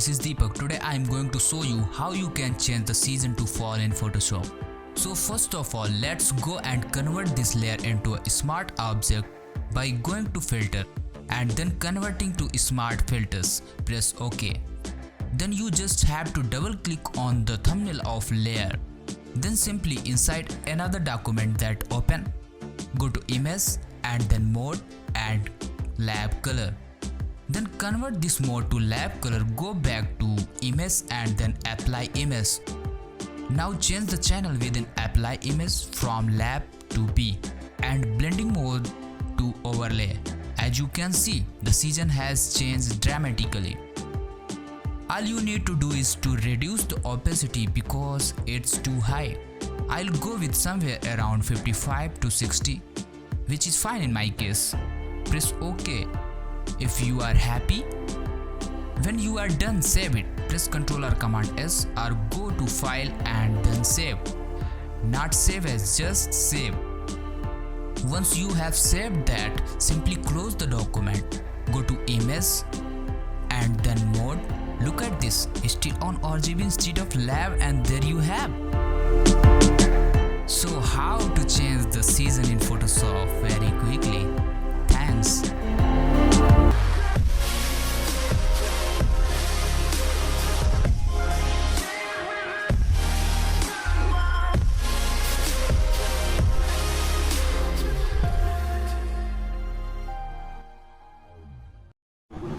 this is Deepak. Today I am going to show you how you can change the season to fall in Photoshop. So first of all, let's go and convert this layer into a smart object by going to filter and then converting to smart filters. Press OK. Then you just have to double click on the thumbnail of layer. Then simply inside another document that open, go to image and then mode and lab color. Then convert this mode to lab color, go back to image and then apply image. Now change the channel within apply image from lab to B and blending mode to overlay. As you can see, the season has changed dramatically. All you need to do is to reduce the opacity because it's too high. I'll go with somewhere around 55 to 60, which is fine in my case. Press OK if you are happy. When you are done, save it. Press Ctrl or Command S or go to File and then Save. Not save as, just save. Once you have saved that, simply close the document. Go to Image and then Mode. Look at this, it's still on RGB instead of lab, and there you have. So how to change the season in Photoshop very quickly? Thanks.